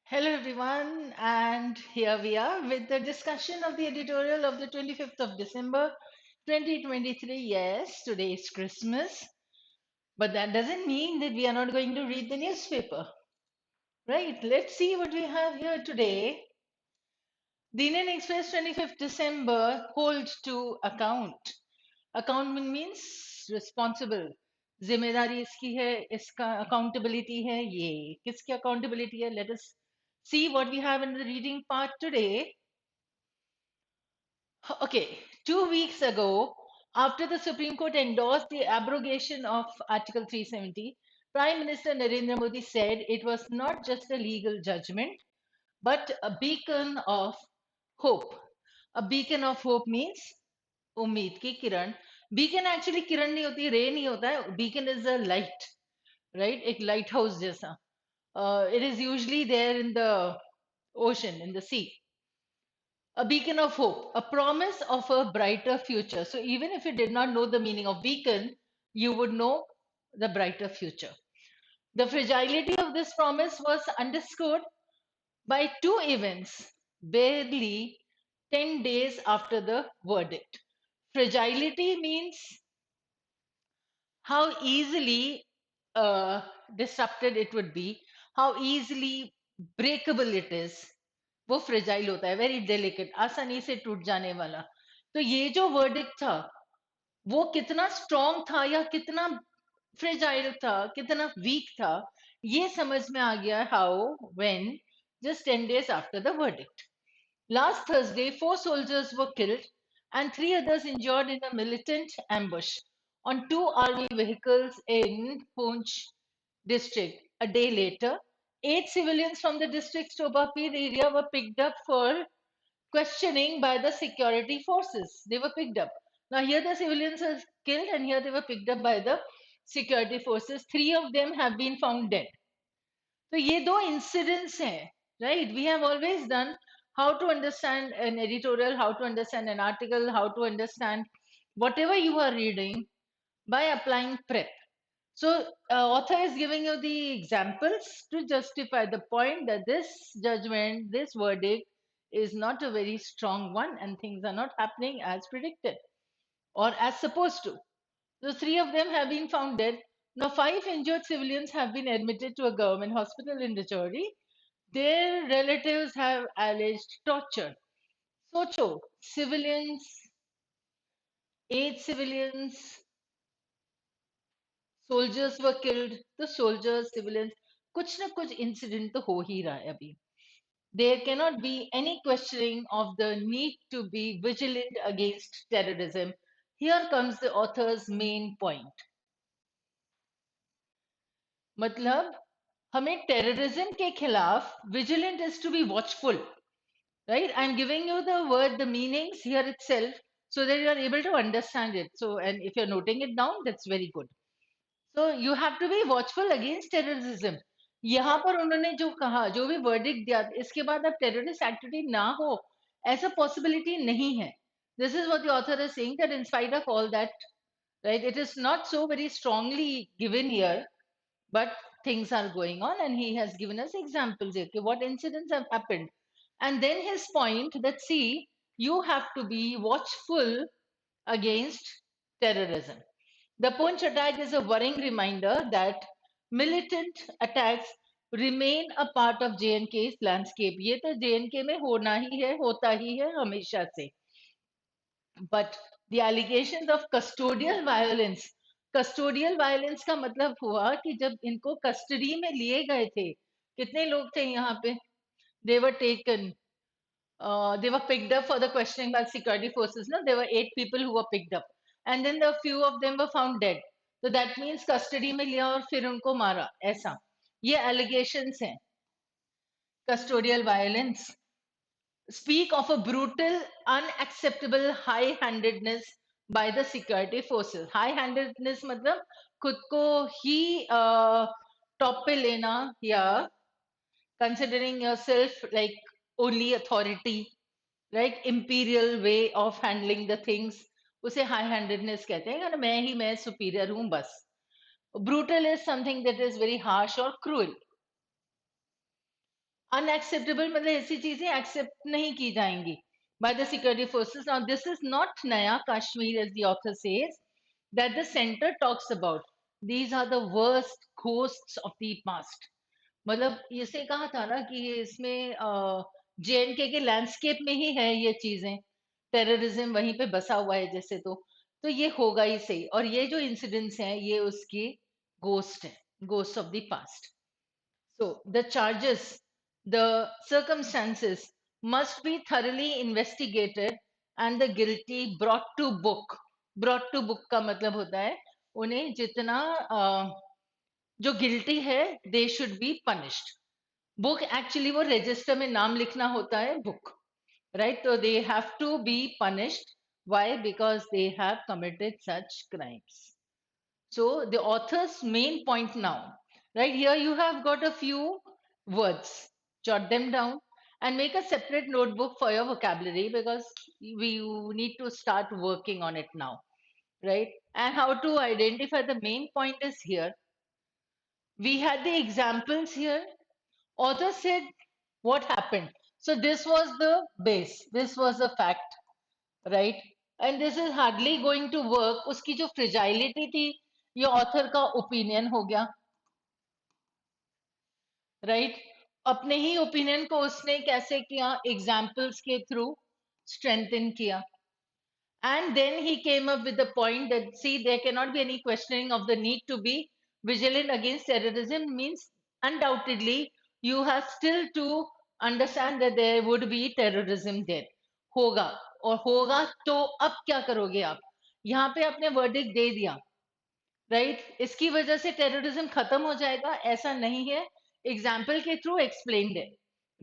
Hello, everyone, and here we are with the discussion of the editorial of the 25th of December 2023. Yes, today is Christmas, but that doesn't mean that we are not going to read the newspaper, right? Let's see what we have here today. The Indian Express 25th December hold to account. Account means responsible. जिम्मेदारी इसकी है, इसका accountability है, ये किसकी accountability है? Let us see what we have in the reading part today. Okay, 2 weeks ago, after the Supreme Court endorsed the abrogation of Article 370, Prime Minister Narendra Modi said it was not just a legal judgment, but a beacon of hope. A beacon of hope means उम्मीद की किरण. Beacon actually किरण नहीं होती, रे नहीं होता है. Beacon is a light, right? एक lighthouse जैसा. It is usually there in the ocean, in the sea. A beacon of hope, a promise of a brighter future. So even if you did not know the meaning of beacon, you would know the brighter future. The fragility of this promise was underscored by two events barely 10 days after the verdict. Fragility means how easily disrupted it would be, how easily breakable it is. वो fragile होता है, very delicate, आसानी से टूट जाने वाला. तो ये जो वर्डिक्ट था वो कितना स्ट्रॉन्ग था या कितना फ्रेजाइल था, कितना वीक था, ये समझ में आ गया how when just 10 days after the verdict. Last Thursday, 4 soldiers were killed and three others injured in a militant ambush on two army vehicles in Poonch district. A day later, 8 civilians from the district's Tobapir area were picked up for questioning by the security forces. They were picked up. Now, here the civilians are killed, and here they were picked up by the security forces. Three of them have been found dead. So, ये दो incidents हैं, right? We have always done how to understand an editorial, how to understand an article, how to understand whatever you are reading by applying prep. So, author is giving you the examples to justify the point that this judgment, this verdict is not a very strong one and things are not happening as predicted or as supposed to. The three of them have been found dead. Now, five injured civilians have been admitted to a government hospital in Rajouri. Their relatives have alleged torture. Socho, civilians, 8 civilians, soldiers were killed. The soldiers, civilians, कुछ ना कुछ incident तो हो ही रहा है अभी. There cannot be any questioning of the need to be vigilant against terrorism. Here comes the author's main point. मतलब हमें terrorism के खिलाफ vigilant is to be watchful, right? I'm giving you the word, the meanings here itself, so that you are able to understand it. So, and if you're noting it down, that's very good. So you have to be watchful against terrorism. यहाँ पर उन्होंने जो कहा, जो भी verdict दिया, इसके बाद अब terrorist activity ना हो, ऐसा possibility नहीं है. This is what the author is saying, that in spite of all that, right, it is not so very strongly given here, but things are going on, and he has given us examples here. Okay, what incidents have happened? And then his point that see, you have to be watchful against terrorism. The Poonch attack is a worrying reminder that militant attacks remain a part of JNK's landscape. ये तो JNK में होना ही है, होता ही है हमेशा से. But the allegations of custodial violence का मतलब हुआ कि जब इनको कस्टडी में लिए गए थे, कितने लोग थे यहाँ पे? They were taken. They were picked up for the questioning by security forces. No, there were 8 people who were picked up, and then the few of them were found dead. So that means custody में लिया और फिर उनको मारा, ऐसा. ये allegations हैं. Custodial violence speak of a brutal, unacceptable high-handedness by the security forces. High-handedness मतलब खुद को ही top पे लेना या considering yourself like only authority, like imperial way of handling the things, उसे high-handedness कहते हैं कि मैं superior हूँ बस. Brutal is something that is very harsh or cruel. Unacceptable मतलब ऐसी चीजें एक्सेप्ट नहीं की जाएंगी by the security forces. Now this is not Naya Kashmir as the author says that the center talks about. These are the worst ghosts of the past. मतलब इसे कहा था ना कि ये इसमें जेएनके के लैंडस्केप में ही है ये चीजें, टेररिज्म वहीं पे बसा हुआ है जैसे, तो ये होगा ही सही। और ये जो इंसिडेंट्स हैं ये उसकी गोस्ट है, ghost of the past. So the charges, the circumstances must be thoroughly investigated and the guilty brought to book. Brought to book का मतलब होता है उन्हें जितना जो गिल्टी है they should be punished. Book actually वो रजिस्टर में नाम लिखना होता है बुक, राइट? तो they have to be punished. Why? Because they have committed such crimes. So the author's main point now, right here you have got a few words, jot them down and make a separate notebook for your vocabulary because we need to start working on it now, right? And how to identify the main point is here. We had the examples here. Author said what happened. So this was the base, this was the fact, right? And this is hardly going to work. उसकी जो fragility थी ये author का opinion हो गया, right? अपने ही opinion को उसने कैसे किया? Examples के through strengthen किया. And then he came up with the point that, see, there cannot be any questioning of the need to be vigilant against terrorism, means undoubtedly you have still to understand that there would be terrorism there. होगा, और होगा तो अब क्या करोगे आप? यहाँ पे आपने वर्डिक्ट दे दिया, राइट? इसकी वजह से टेररिज्म खत्म हो जाएगा ऐसा नहीं है, एग्जाम्पल के थ्रू एक्सप्लेन्ड है,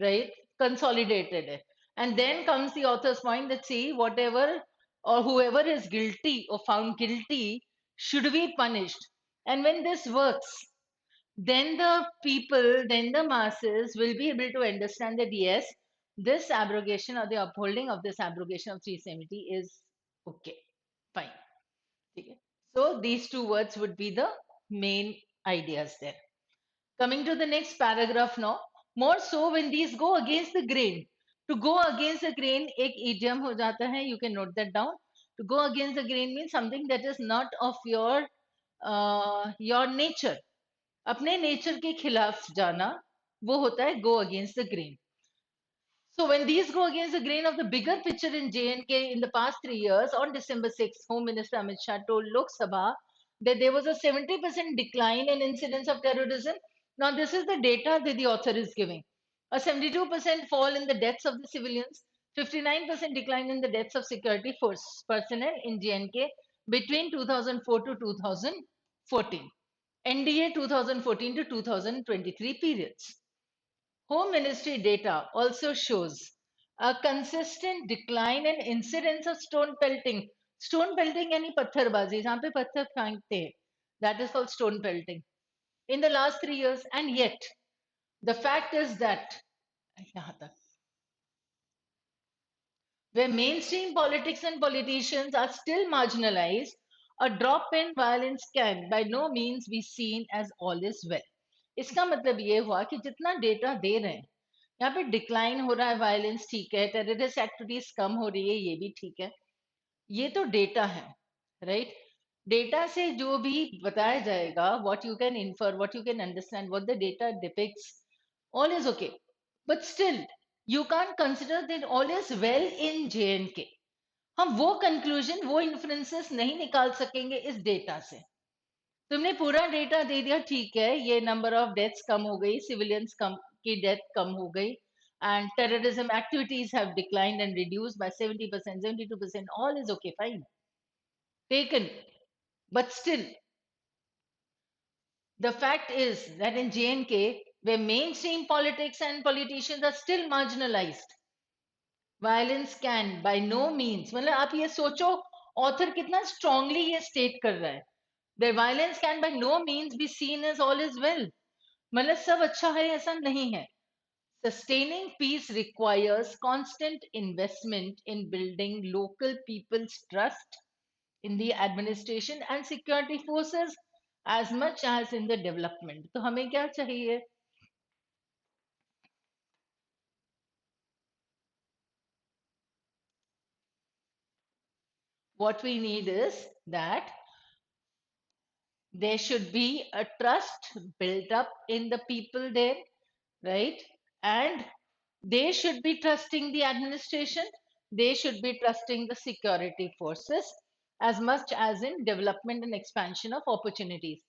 राइट? कंसोलिडेटेड है। And then comes the author's point that, see, whatever or whoever is guilty or found guilty should be punished. And when this works, then the people, then the masses will be able to understand that yes, this abrogation or the upholding of this abrogation of 370 is okay, fine. Okay. So these two words would be the main ideas there. Coming to the next paragraph now, more so when these go against the grain. To go against the grain, एक idiom हो जाता है, you can note that down. To go against the grain means something that is not of your nature. अपने nature के खिलाफ जाना, वो होता है go against the grain. So when these go against the grain of the bigger picture in J&K in the past 3 years, on December 6th, Home Minister Amit Shah told Lok Sabha that there was a 70% decline in incidents of terrorism. Now this is the data that the author is giving. A 72% fall in the deaths of the civilians, 59% decline in the deaths of security force personnel in J&K between 2004 to 2014. NDA 2014 to 2023 periods. Home Ministry data also shows a consistent decline in incidents of stone pelting. Stone pelting यानी पत्थरबाजी, जहाँ पे पत्थर फेंकते हैं, that is called stone pelting. In the last 3 years, and yet the fact is that यहाँ तक, where mainstream politics and politicians are still marginalized, a drop in violence can by no means be seen as all is well. इसका मतलब ये हुआ कि जितना data दे रहे हैं, यहाँ पे डिक्लाइन हो रहा है वायलेंस, ठीक है, टेररिस्ट एक्टिविटीज कम हो रही है, ये भी ठीक है, ये तो डेटा है, राइट? डेटा से जो भी बताया जाएगा, what you can infer, what you can understand, what the data depicts, all is okay. But still, you can't consider that all is well in J&K. हम वो कंक्लूजन, वो इन्फ्लुएंसेस नहीं निकाल सकेंगे इस डेटा से। तुमने पूरा डेटा दे दिया, ठीक है, ये नंबर ऑफ डेथ्स कम हो गई, सिविलियंस कम की डेथ कम हो गई, and terrorism activities have declined and reduced by 70%, 72%, all is okay, fine, taken. But still, the fact is that in J&K, where mainstream politics and politicians are still marginalized, violence can by no means, मतलब आप ये सोचो author कितना strongly ये state कर रहा है, the violence can by no means be seen as all is well, मतलब सब अच्छा है ऐसा नहीं है. Sustaining peace requires constant investment in building local people's trust in the administration and security forces as much as in the development. तो हमें क्या चाहिए? What we need is that there should be a trust built up in the people there, right? And they should be trusting the administration, they should be trusting the security forces as much as in development and expansion of opportunities.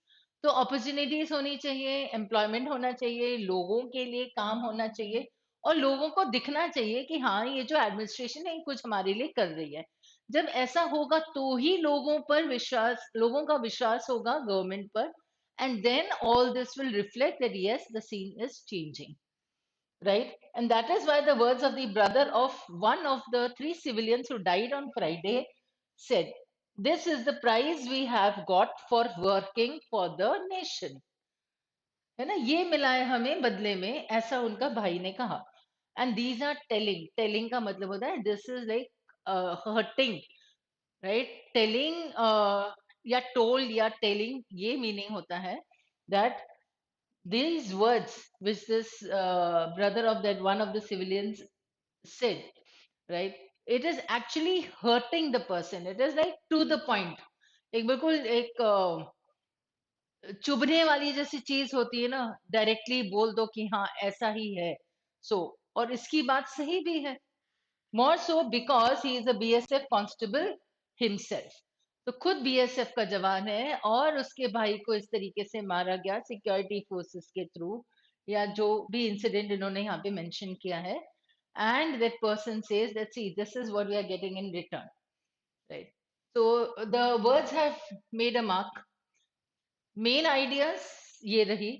तो opportunities होनी चाहिए, employment होना चाहिए, लोगों के लिए काम होना चाहिए, और लोगों को दिखना चाहिए कि हाँ ये जो एडमिनिस्ट्रेशन है ये कुछ हमारे लिए कर रही है। जब ऐसा होगा तो ही लोगों पर विश्वास, लोगों का विश्वास होगा गवर्नमेंट पर, and then all this will reflect that yes the scene is changing, right? And that is why the words of the brother of one of the three civilians who died on Friday said, this is the prize we have got for working for the nation. है ना, ये मिला है हमें बदले में, ऐसा उनका भाई ने कहा। And these are telling, telling का मतलब होता है this is like hurting, right? Telling या टोल्ड या टेलिंग, ये मीनिंग होता है that these words which this brother of that one of the civilians said, right, it is actually hurting the person, it is like to the point, एक बिल्कुल एक चुभने वाली जैसी चीज होती है ना, डायरेक्टली बोल दो कि हाँ ऐसा ही है। सो और इसकी बात सही भी है, more so because he is a BSF constable himself. तो खुद बीएसएफ का जवान है और उसके भाई को इस तरीके से मारा गया सिक्योरिटी फोर्सेस के थ्रू, या जो भी इंसिडेंट इन्होंने यहाँ पे मेंशन किया है, and that person says that see this is what we are getting in return, right? So the words have made a mark. Main ideas ye rahi,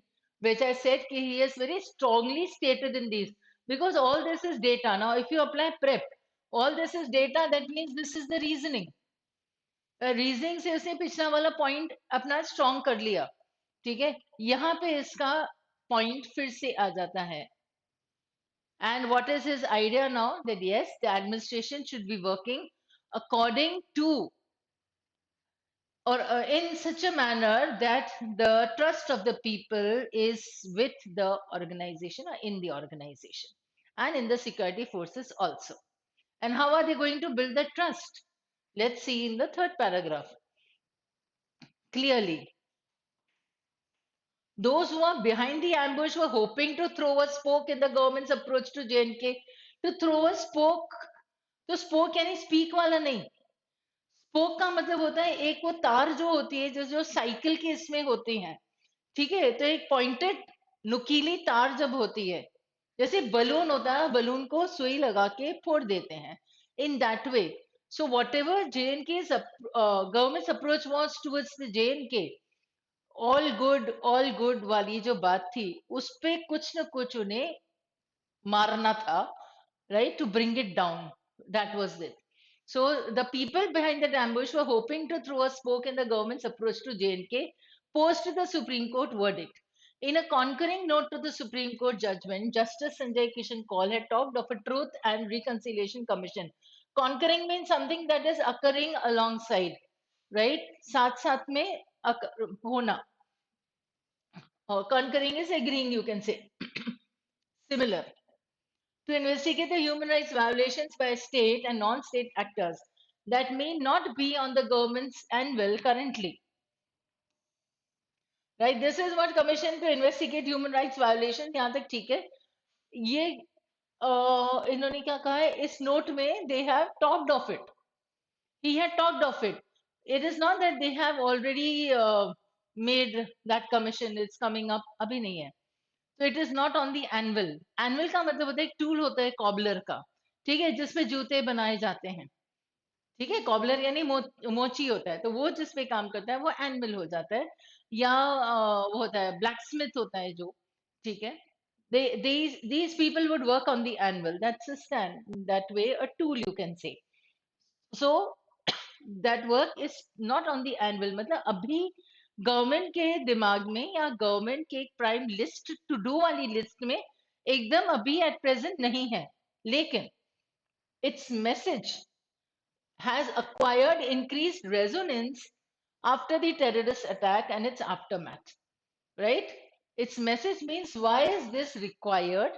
which I said ki he is very strongly stated in these, because all this is data. Now if you apply prep, all this is data, that means this is the reasoning. Reasoning से उसने पिछला वाला point अपना strong कर लिया, ठीक है, यहाँ पे इसका पॉइंट फिर से आ जाता है। And what is his idea now? That yes, the administration should be working according to, or in such a manner that the trust of the people is with the organization or in the organization and in the security forces also. And how are they going to build that trust? Let's see in the third paragraph clearly. Those who are behind the ambush were hoping to throw a spoke in the government's approach to JNK. To throw a spoke, तो spoke यानी speak वाला नहीं, spoke का मतलब होता है एक वो तार जो होती है जो जो साइकिल के इसमें होती हैं, ठीक है, तो एक पॉइंटेड नुकीली तार जब होती है, जैसे बलून होता है, बलून को सुई लगा के फोड़ देते हैं, in that way. So whatever J N K government approach was towards the J N K, all good वाली जो बात थी उस पे कुछ न कुछ उन्हें मारना था, right, to bring it down. That was it. So the people behind that ambush were hoping to throw a spoke in the government's approach to JNK post the Supreme Court verdict. In a concurring note to the Supreme Court judgment, Justice Sanjay Kishan Kaul had talked of a Truth and Reconciliation Commission. Concurring means something that is occurring alongside, right? साथ साथ में होना, or concurring is agreeing, you can say. Similar. To investigate the human rights violations by state and non-state actors that may not be on the government's anvil currently. Right? This is what commission to investigate human rights violations. यहाँ तक ठीक है। ये इन्होंने क्या कहा है इस नोट में, they have talked of it. He had talked of it. It is not that they have already made that commission. It's coming up. अभी नहीं है। So it is not on the anvil. Anvil का मतलब होता है एक tool होता है कॉबलर का, ठीक है, जिसपे जूते बनाए जाते हैं, ठीक है, कॉबलर यानी मोची होता है, तो वो जिस पे काम करता है वो एनविल हो जाता है, या वो होता है ब्लैक स्मिथ होता है जो, ठीक है, these people would work on the anvil, that's a stand that way, a tool you can say. So that work is not on the anvil, मतलब अभी गवर्नमेंट के दिमाग में या गवर्नमेंट के एक प्राइम लिस्ट टू डू वाली list में एकदम अभी एट प्रेजेंट नहीं है, लेकिन its message has acquired increased resonance after the terrorist attack and its aftermath, right? Its message means why is this required?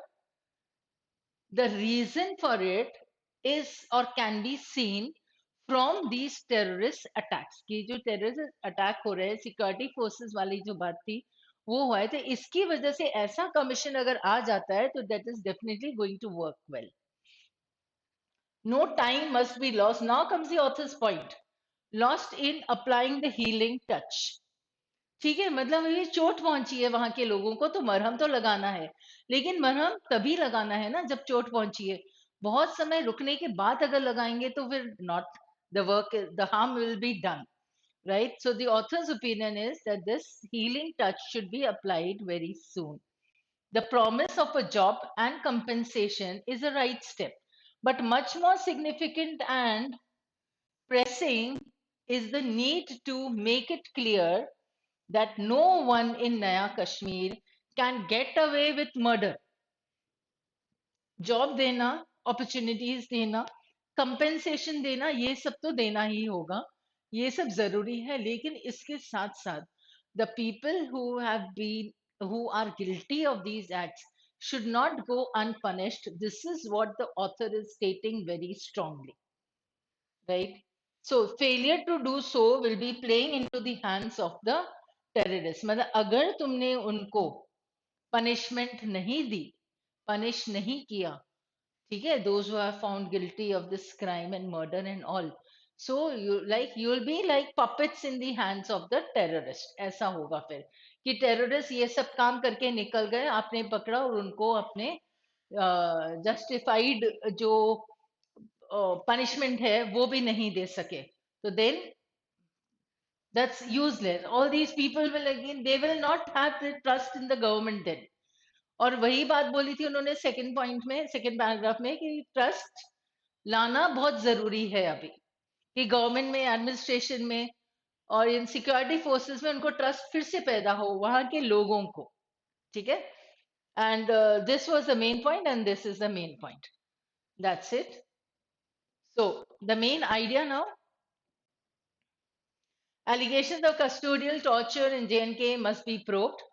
The reason for it is or can be seen from these terrorist attacks, की जो terrorist attack हो रहे हैं security forces वाली जो बात थी वो हुआ है, तो इसकी वजह से ऐसा कमीशन अगर आ जाता है तो that is definitely going to work well. No time must be lost. Now comes the author's point. Lost in applying the healing touch. ठीक है, मतलब ये चोट पहुंची है वहां के लोगों को तो मरहम तो लगाना है, लेकिन मरहम तभी लगाना है ना जब चोट पहुंची है. बहुत समय रुकने के बाद अगर लगाएंगे तो फिर not the work, the harm will be done. Right? So the author's opinion is that this healing touch should be applied very soon. The promise of a job and compensation is a right step, but much more significant and pressing is the need to make it clear that no one in Naya Kashmir can get away with murder. Job देना, opportunities देना, compensation देना, ये सब तो देना ही होगा, ये सब जरूरी है, लेकिन इसके साथ साथ the people who are guilty of these acts should not go unpunished. This is what the author is stating very strongly, right? So failure to do so will be playing into the hands of the terrorists. मतलब अगर तुमने उनको punishment नहीं दी, punish नहीं किया, ठीक है, those who are found guilty of this crime and murder and all, so you'll be like puppets in the hands of the terrorist. ऐसा होगा फिर कि टेररिस्ट ये सब काम करके निकल गए, आपने पकड़ा और उनको अपने जस्टिफाइड जो पनिशमेंट है वो भी नहीं दे सके, तो then that's useless. All these people will again, they will not have the trust in the government then. और वही बात बोली थी उन्होंने सेकंड पॉइंट में, सेकंड पैराग्राफ में, कि ट्रस्ट लाना बहुत जरूरी है अभी, कि गवर्नमेंट में, एडमिनिस्ट्रेशन में और इन सिक्योरिटी फोर्सेस में उनको ट्रस्ट फिर से पैदा हो वहां के लोगों को. ठीक है, and this was the main point and this is the main point. That's it. So the main idea now, allegations of custodial torture in J&K must be probed.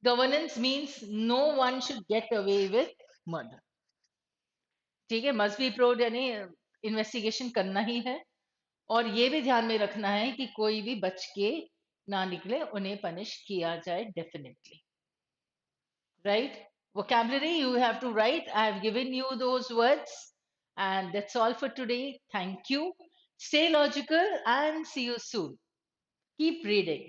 Governance means no one should get away with murder. ठीक है, must be proved यानी investigation करना ही है, और ये भी ध्यान में रखना है कि कोई भी बच के ना निकले, उन्हें पनिश किया जाए definitely. Right? Vocabulary you have to write. I have given you those words, and that's all for today. Thank you. Stay logical and see you soon. Keep reading.